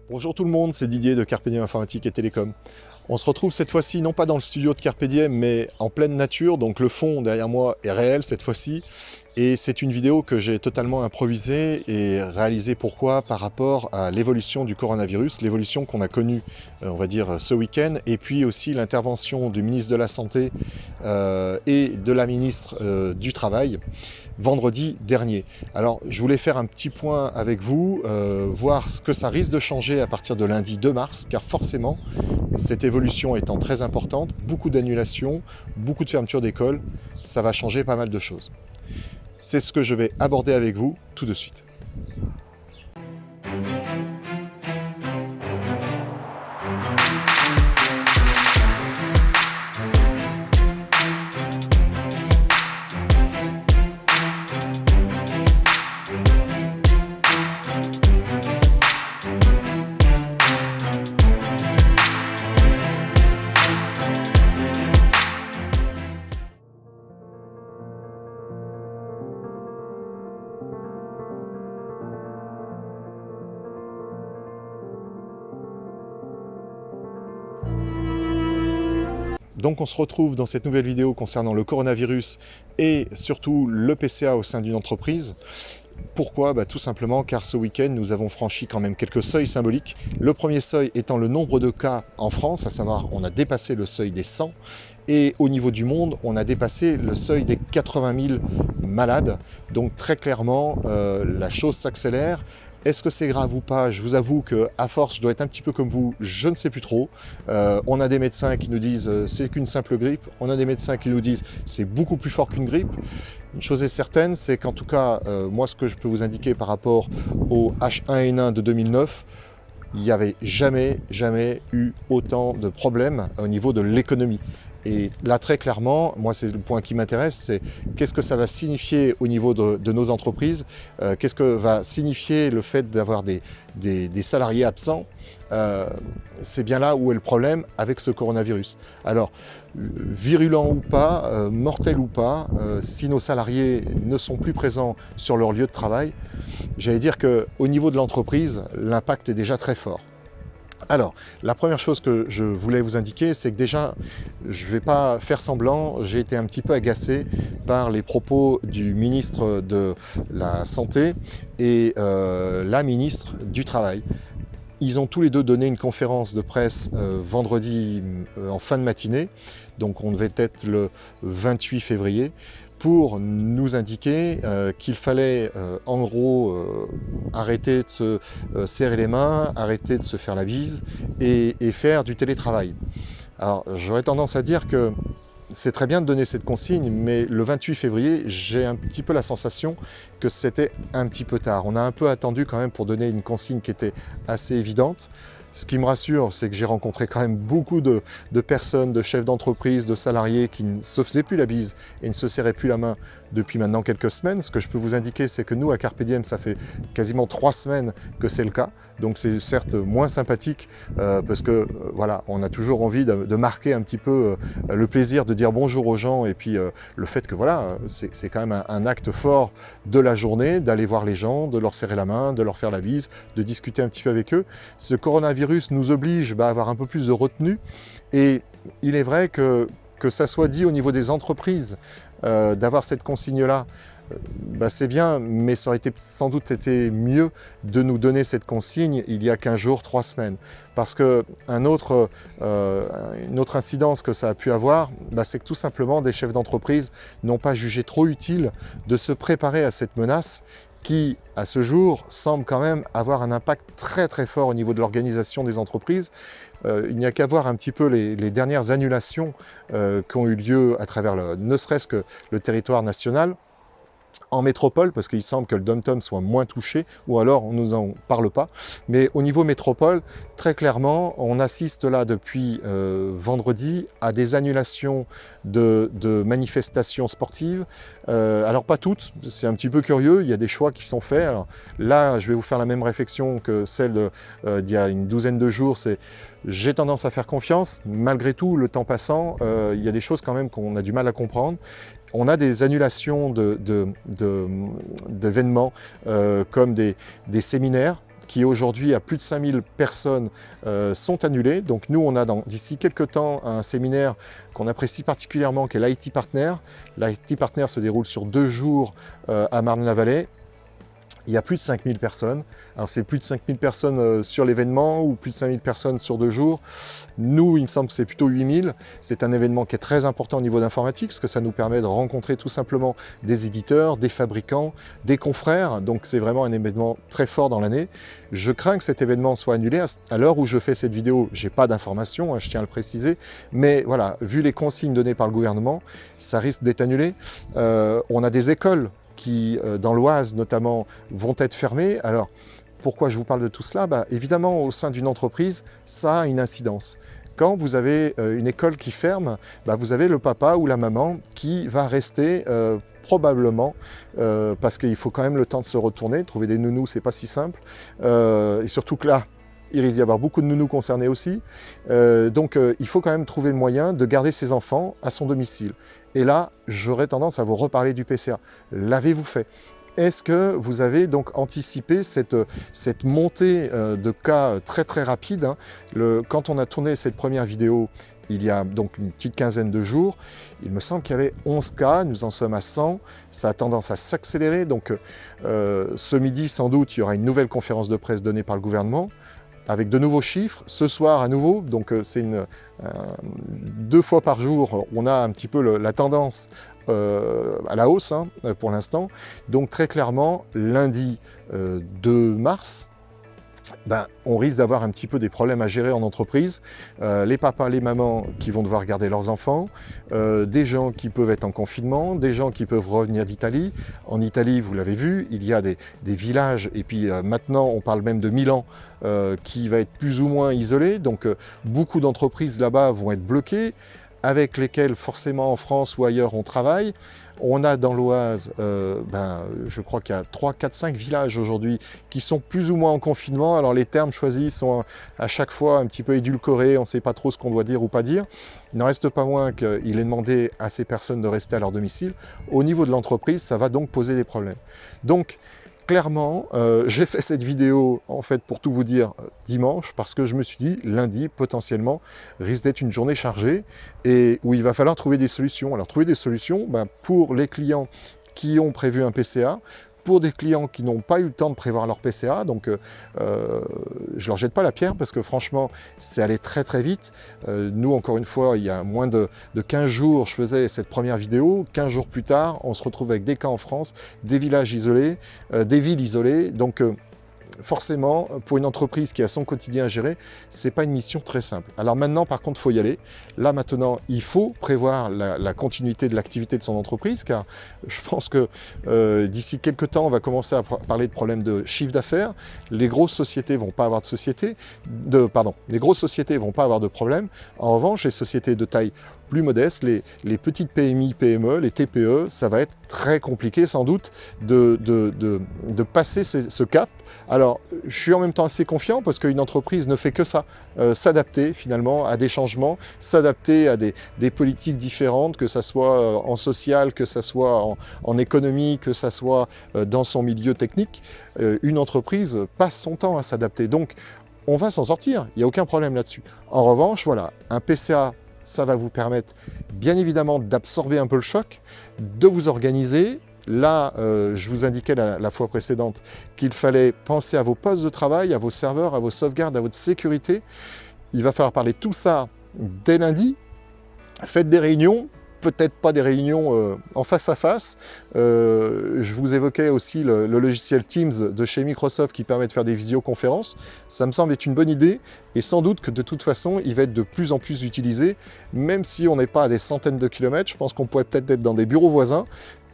Bonjour tout le monde, c'est Didier de Carpe Diem Informatique et Télécom. On se retrouve cette fois-ci non pas dans le studio de Carpe Diem mais en pleine nature, donc le fond derrière moi est réel cette fois-ci. Et c'est une vidéo que j'ai totalement improvisée et réalisée pourquoi par rapport à l'évolution du coronavirus, l'évolution qu'on a connue, on va dire, ce week-end, et puis aussi l'intervention du ministre de la Santé et de la ministre du Travail vendredi dernier. Alors je voulais faire un petit point avec vous, voir ce que ça risque de changer à partir de lundi 2 mars, car forcément, cette évolution étant très importante, beaucoup d'annulations, beaucoup de fermetures d'écoles, ça va changer pas mal de choses. C'est ce que je vais aborder avec vous tout de suite. Donc on se retrouve dans cette nouvelle vidéo concernant le coronavirus et surtout le PCA au sein d'une entreprise. Pourquoi? Tout simplement car ce week-end nous avons franchi quand même quelques seuils symboliques. Le premier seuil étant le nombre de cas en France, à savoir on a dépassé le seuil des 100 et au niveau du monde on a dépassé le seuil des 80 000 malades. Donc très clairement la chose s'accélère. Est-ce que c'est grave ou pas? Je vous avoue qu'à force, je dois être un petit peu comme vous, je ne sais plus trop. On a des médecins qui nous disent c'est qu'une simple grippe. On a des médecins qui nous disent c'est beaucoup plus fort qu'une grippe. Une chose est certaine, c'est qu'en tout cas, moi ce que je peux vous indiquer par rapport au H1N1 de 2009, il n'y avait jamais eu autant de problèmes au niveau de l'économie. Et là, très clairement, moi, c'est le point qui m'intéresse, c'est qu'est-ce que ça va signifier au niveau de nos entreprises, qu'est-ce que va signifier le fait d'avoir des salariés absents. C'est bien là où est le problème avec ce coronavirus. Alors, virulent ou pas, mortel ou pas, si nos salariés ne sont plus présents sur leur lieu de travail, j'allais dire qu'au niveau de l'entreprise, l'impact est déjà très fort. Alors, la première chose que je voulais vous indiquer, c'est que déjà, je ne vais pas faire semblant, j'ai été un petit peu agacé par les propos du ministre de la Santé et la ministre du Travail. Ils ont tous les deux donné une conférence de presse vendredi en fin de matinée, donc on devait être le 28 février, pour nous indiquer qu'il fallait en gros arrêter de se serrer les mains, arrêter de se faire la bise et faire du télétravail. Alors j'aurais tendance à dire que c'est très bien de donner cette consigne, mais le 28 février, j'ai un petit peu la sensation que c'était un petit peu tard. On a un peu attendu quand même pour donner une consigne qui était assez évidente. Ce qui me rassure, c'est que j'ai rencontré quand même beaucoup de personnes, de chefs d'entreprise, de salariés qui ne se faisaient plus la bise et ne se serraient plus la main depuis maintenant quelques semaines. Ce que je peux vous indiquer, c'est que nous, à Carpe Diem, ça fait quasiment 3 semaines que c'est le cas. Donc c'est certes moins sympathique parce que voilà, on a toujours envie de marquer un petit peu le plaisir de dire bonjour aux gens et puis le fait que voilà, c'est quand même un acte fort de la journée, d'aller voir les gens, de leur serrer la main, de leur faire la bise, de discuter un petit peu avec eux. Ce coronavirus nous oblige à avoir un peu plus de retenue et il est vrai que ça soit dit au niveau des entreprises d'avoir cette consigne-là, c'est bien, mais ça aurait sans doute été mieux de nous donner cette consigne il y a 15 jours, 3 semaines. Parce qu'une autre incidence que ça a pu avoir, c'est que tout simplement des chefs d'entreprise n'ont pas jugé trop utile de se préparer à cette menace qui, à ce jour, semble quand même avoir un impact très très fort au niveau de l'organisation des entreprises. Il n'y a qu'à voir un petit peu les dernières annulations qui ont eu lieu à travers ne serait-ce que le territoire national. En métropole, parce qu'il semble que le dom-tom soit moins touché, ou alors on ne nous en parle pas. Mais au niveau métropole, très clairement, on assiste là depuis vendredi à des annulations de manifestations sportives. Alors pas toutes, c'est un petit peu curieux, il y a des choix qui sont faits. Alors, là, je vais vous faire la même réflexion que celle d'il y a une douzaine de jours, c'est j'ai tendance à faire confiance, malgré tout, le temps passant, il y a des choses quand même qu'on a du mal à comprendre. On a des annulations d'événements comme des séminaires. qui aujourd'hui a plus de 5000 personnes, sont annulées. Donc nous, on a d'ici quelques temps un séminaire qu'on apprécie particulièrement, qui est l'IT Partner. L'IT Partner se déroule sur 2 jours à Marne-la-Vallée. Il y a plus de 5000 personnes. Alors c'est plus de 5000 personnes sur l'événement ou plus de 5000 personnes sur 2 jours. Nous, il me semble que c'est plutôt 8000. C'est un événement qui est très important au niveau d'informatique parce que ça nous permet de rencontrer tout simplement des éditeurs, des fabricants, des confrères. Donc c'est vraiment un événement très fort dans l'année. Je crains que cet événement soit annulé. À l'heure où je fais cette vidéo, je n'ai pas d'informations, je tiens à le préciser. Mais voilà, vu les consignes données par le gouvernement, ça risque d'être annulé. On a des écoles qui, dans l'Oise notamment, vont être fermées. Alors, pourquoi je vous parle de tout cela? Évidemment, au sein d'une entreprise, ça a une incidence. Quand vous avez une école qui ferme, vous avez le papa ou la maman qui va rester probablement, parce qu'il faut quand même le temps de se retourner. Trouver des nounous, c'est pas si simple. Et surtout que là, il risque d'y avoir beaucoup de nounous concernés aussi. Donc, il faut quand même trouver le moyen de garder ses enfants à son domicile. Et là, j'aurais tendance à vous reparler du PCA. L'avez-vous fait? Est-ce que vous avez donc anticipé cette montée de cas très très rapide, hein? Quand on a tourné cette première vidéo, il y a donc une petite quinzaine de jours, il me semble qu'il y avait 11 cas, nous en sommes à 100, ça a tendance à s'accélérer. Donc ce midi, sans doute, il y aura une nouvelle conférence de presse donnée par le gouvernement, avec de nouveaux chiffres, ce soir à nouveau, donc c'est 2 fois par jour, on a un petit peu la tendance à la hausse hein, pour l'instant. Donc très clairement, lundi 2 mars, on risque d'avoir un petit peu des problèmes à gérer en entreprise. Les papas, les mamans qui vont devoir garder leurs enfants, des gens qui peuvent être en confinement, des gens qui peuvent revenir d'Italie. En Italie, vous l'avez vu, il y a des villages, et puis maintenant on parle même de Milan, qui va être plus ou moins isolé. Donc beaucoup d'entreprises là-bas vont être bloquées, avec lesquelles forcément en France ou ailleurs on travaille. On a dans l'Oise, je crois qu'il y a 3, 4, 5 villages aujourd'hui qui sont plus ou moins en confinement. Alors les termes choisis sont à chaque fois un petit peu édulcorés, on ne sait pas trop ce qu'on doit dire ou pas dire. Il n'en reste pas moins qu'il est demandé à ces personnes de rester à leur domicile. Au niveau de l'entreprise, ça va donc poser des problèmes. Donc, clairement, j'ai fait cette vidéo, en fait, pour tout vous dire, dimanche, parce que je me suis dit, lundi, potentiellement, risque d'être une journée chargée, et où il va falloir trouver des solutions. Alors, trouver des solutions pour les clients qui ont prévu un PCA, pour des clients qui n'ont pas eu le temps de prévoir leur PCA, donc je leur jette pas la pierre parce que franchement c'est allé très très vite. Nous encore une fois, il y a moins de 15 jours, je faisais cette première vidéo, 15 jours plus tard, on se retrouve avec des cas en France, des villages isolés, des villes isolées, donc forcément, pour une entreprise qui a son quotidien à gérer, c'est pas une mission très simple. Alors maintenant, par contre, il faut y aller. Là, maintenant, il faut prévoir la continuité de l'activité de son entreprise, car je pense que d'ici quelques temps, on va commencer à parler de problèmes de chiffre d'affaires. Les grosses sociétés vont pas avoir les grosses sociétés vont pas avoir de problème. En revanche, les sociétés de taille plus modestes, les petites PMI, PME, les TPE, ça va être très compliqué sans doute de passer ce cap. Alors, je suis en même temps assez confiant parce qu'une entreprise ne fait que ça, s'adapter finalement à des changements, s'adapter à des politiques différentes, que ça soit en social, que ça soit en économie, que ça soit dans son milieu technique. Une entreprise passe son temps à s'adapter. Donc, on va s'en sortir, il n'y a aucun problème là-dessus. En revanche, voilà, un PCA, ça va vous permettre bien évidemment d'absorber un peu le choc, de vous organiser. Là, je vous indiquais la fois précédente qu'il fallait penser à vos postes de travail, à vos serveurs, à vos sauvegardes, à votre sécurité. Il va falloir parler de tout ça dès lundi. Faites des réunions, peut-être pas des réunions en face à face. Je vous évoquais aussi le logiciel Teams de chez Microsoft qui permet de faire des visioconférences. Ça me semble être une bonne idée et sans doute que de toute façon, il va être de plus en plus utilisé, même si on n'est pas à des centaines de kilomètres. Je pense qu'on pourrait peut-être être dans des bureaux voisins,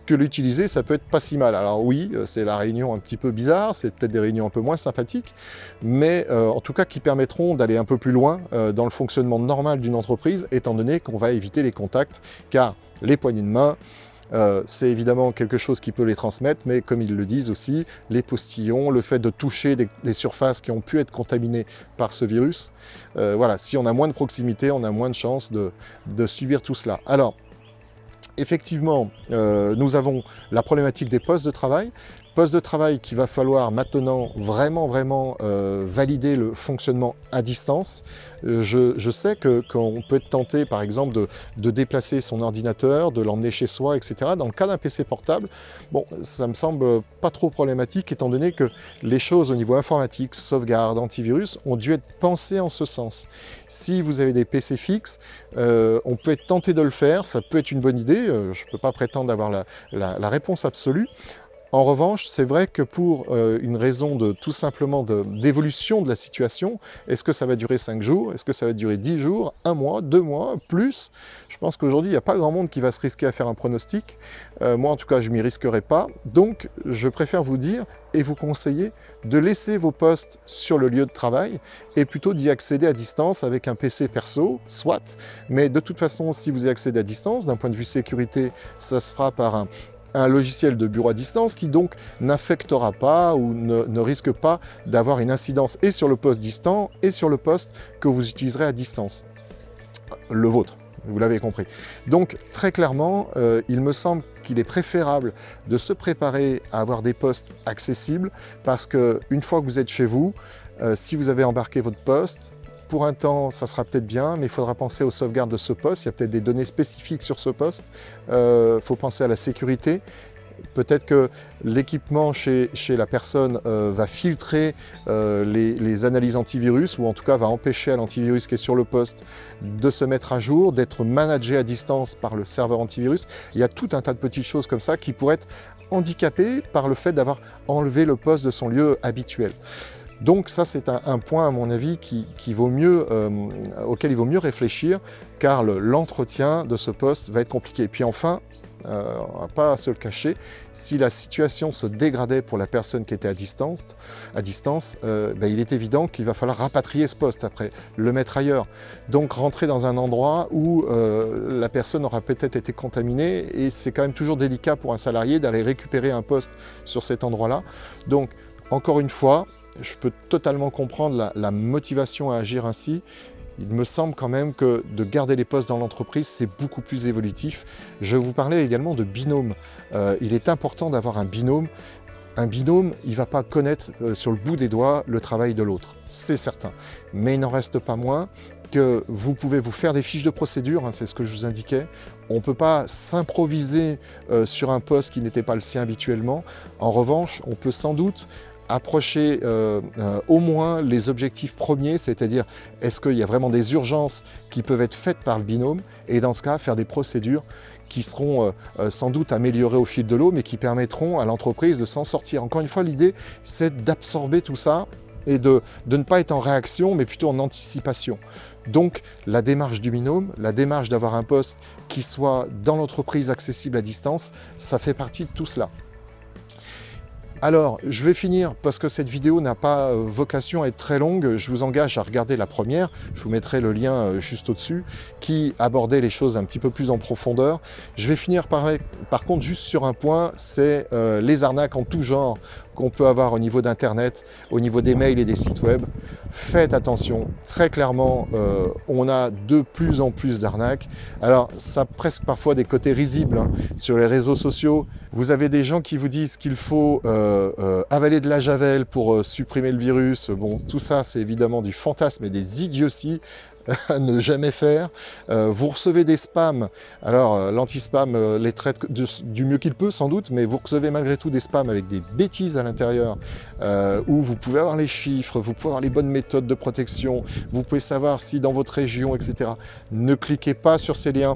que l'utiliser, ça peut être pas si mal. Alors oui, c'est la réunion un petit peu bizarre, c'est peut-être des réunions un peu moins sympathiques, mais en tout cas qui permettront d'aller un peu plus loin dans le fonctionnement normal d'une entreprise, étant donné qu'on va éviter les contacts, car les poignées de main, c'est évidemment quelque chose qui peut les transmettre, mais comme ils le disent aussi, les postillons, le fait de toucher des surfaces qui ont pu être contaminées par ce virus, voilà, si on a moins de proximité, on a moins de chances de subir tout cela. Alors, effectivement, nous avons la problématique des postes de travail. Poste de travail qu'il va falloir maintenant vraiment valider le fonctionnement à distance. Je sais qu'on peut être tenté par exemple de déplacer son ordinateur, de l'emmener chez soi, etc. Dans le cas d'un PC portable, bon, ça me semble pas trop problématique étant donné que les choses au niveau informatique, sauvegarde, antivirus ont dû être pensées en ce sens. Si vous avez des PC fixes, on peut être tenté de le faire, ça peut être une bonne idée, je ne peux pas prétendre avoir la réponse absolue. En revanche, c'est vrai que pour une raison de tout simplement d'évolution de la situation, est-ce que ça va durer 5 jours? Est-ce que ça va durer 10 jours, 1 mois, 2 mois, plus? Je pense qu'aujourd'hui, il n'y a pas grand monde qui va se risquer à faire un pronostic. Moi, en tout cas, je ne m'y risquerai pas. Donc, je préfère vous dire et vous conseiller de laisser vos postes sur le lieu de travail et plutôt d'y accéder à distance avec un PC perso, soit. Mais de toute façon, si vous y accédez à distance, d'un point de vue sécurité, ça se fera par un logiciel de bureau à distance qui donc n'affectera pas ou ne risque pas d'avoir une incidence et sur le poste distant et sur le poste que vous utiliserez à distance, le vôtre, vous l'avez compris. Donc très clairement, il me semble qu'il est préférable de se préparer à avoir des postes accessibles parce qu'une fois que vous êtes chez vous, si vous avez embarqué votre poste, pour un temps, ça sera peut-être bien, mais il faudra penser aux sauvegardes de ce poste. Il y a peut-être des données spécifiques sur ce poste. Il faut penser à la sécurité. Peut-être que l'équipement chez la personne va filtrer les analyses antivirus ou en tout cas va empêcher à l'antivirus qui est sur le poste de se mettre à jour, d'être managé à distance par le serveur antivirus. Il y a tout un tas de petites choses comme ça qui pourraient être handicapées par le fait d'avoir enlevé le poste de son lieu habituel. Donc ça, c'est un point, à mon avis, auquel il vaut mieux réfléchir, car l'entretien de ce poste va être compliqué. Et puis enfin, on ne va pas se le cacher, si la situation se dégradait pour la personne qui était à distance, il est évident qu'il va falloir rapatrier ce poste après, le mettre ailleurs. Donc rentrer dans un endroit où la personne aura peut-être été contaminée, et c'est quand même toujours délicat pour un salarié d'aller récupérer un poste sur cet endroit-là. Donc, encore une fois, je peux totalement comprendre la motivation à agir ainsi. Il me semble quand même que de garder les postes dans l'entreprise, c'est beaucoup plus évolutif. Je vous parlais également de binôme. Il est important d'avoir un binôme. Un binôme, il ne va pas connaître sur le bout des doigts le travail de l'autre, c'est certain. Mais il n'en reste pas moins que vous pouvez vous faire des fiches de procédure, c'est ce que je vous indiquais. On ne peut pas s'improviser sur un poste qui n'était pas le sien habituellement. En revanche, on peut sans doute approcher au moins les objectifs premiers, c'est-à-dire est-ce qu'il y a vraiment des urgences qui peuvent être faites par le binôme, et dans ce cas faire des procédures qui seront sans doute améliorées au fil de l'eau, mais qui permettront à l'entreprise de s'en sortir. Encore une fois, l'idée, c'est d'absorber tout ça et de ne pas être en réaction, mais plutôt en anticipation. Donc la démarche du binôme, la démarche d'avoir un poste qui soit dans l'entreprise accessible à distance, ça fait partie de tout cela. Alors, je vais finir parce que cette vidéo n'a pas vocation à être très longue. Je vous engage à regarder la première, je vous mettrai le lien juste au-dessus, qui abordait les choses un petit peu plus en profondeur. Je vais finir par contre juste sur un point, c'est les arnaques en tout genre qu'on peut avoir au niveau d'Internet, au niveau des mails et des sites web. Faites attention, très clairement, on a de plus en plus d'arnaques. Alors, ça a presque parfois des côtés risibles sur les réseaux sociaux. Vous avez des gens qui vous disent qu'il faut avaler de la javel pour supprimer le virus. Bon, tout ça, c'est évidemment du fantasme et des idioties à ne jamais faire. Vous recevez des spams, alors l'anti-spam les traite du mieux qu'il peut sans doute, mais vous recevez malgré tout des spams avec des bêtises à l'intérieur, où vous pouvez avoir les chiffres, vous pouvez avoir les bonnes méthodes de protection, vous pouvez savoir si dans votre région, etc. Ne cliquez pas sur ces liens.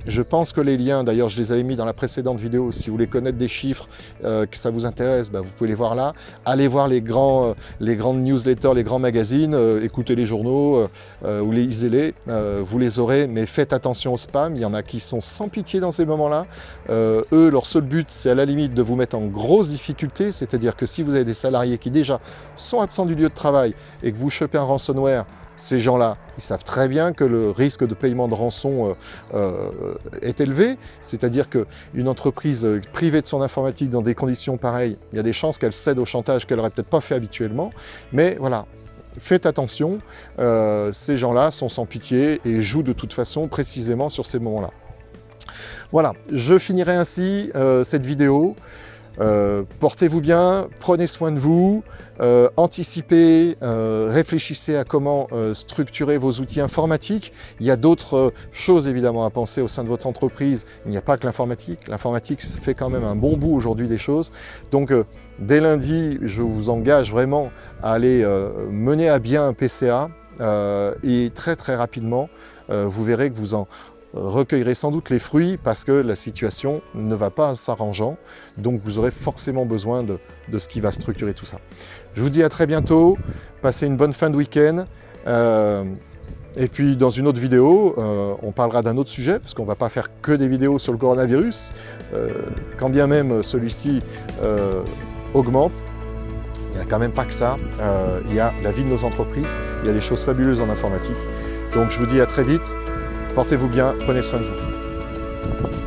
Je pense que les liens, d'ailleurs je les avais mis dans la précédente vidéo, si vous voulez connaître des chiffres, que ça vous intéresse, vous pouvez les voir là. Allez voir les grandes newsletters, les grands magazines, écoutez les journaux ou lisez-les, vous les aurez, mais faites attention au spam, il y en a qui sont sans pitié dans ces moments-là. Eux, leur seul but, c'est à la limite de vous mettre en grosse difficulté, c'est-à-dire que si vous avez des salariés qui déjà sont absents du lieu de travail et que vous chopez un ransomware, ces gens-là, ils savent très bien que le risque de paiement de rançon est élevé, c'est-à-dire qu'une entreprise privée de son informatique dans des conditions pareilles, il y a des chances qu'elle cède au chantage qu'elle n'aurait peut-être pas fait habituellement, mais voilà, faites attention, ces gens-là sont sans pitié et jouent de toute façon précisément sur ces moments-là. Voilà, je finirai ainsi cette vidéo. Portez-vous bien, prenez soin de vous, anticipez, réfléchissez à comment structurer vos outils informatiques. Il y a d'autres choses évidemment à penser au sein de votre entreprise. Il n'y a pas que l'informatique. L'informatique fait quand même un bon bout aujourd'hui des choses. Donc dès lundi, je vous engage vraiment à aller mener à bien un PCA et très rapidement, vous verrez que vous en recueillerez sans doute les fruits parce que la situation ne va pas s'arrangeant, donc vous aurez forcément besoin de ce qui va structurer tout ça. Je vous dis à très bientôt, passez une bonne fin de week-end, et puis dans une autre vidéo, on parlera d'un autre sujet, parce qu'on ne va pas faire que des vidéos sur le coronavirus, quand bien même celui-ci augmente. Il n'y a quand même pas que ça, il y a la vie de nos entreprises, il y a des choses fabuleuses en informatique. Donc je vous dis à très vite. Portez-vous bien, prenez soin de vous.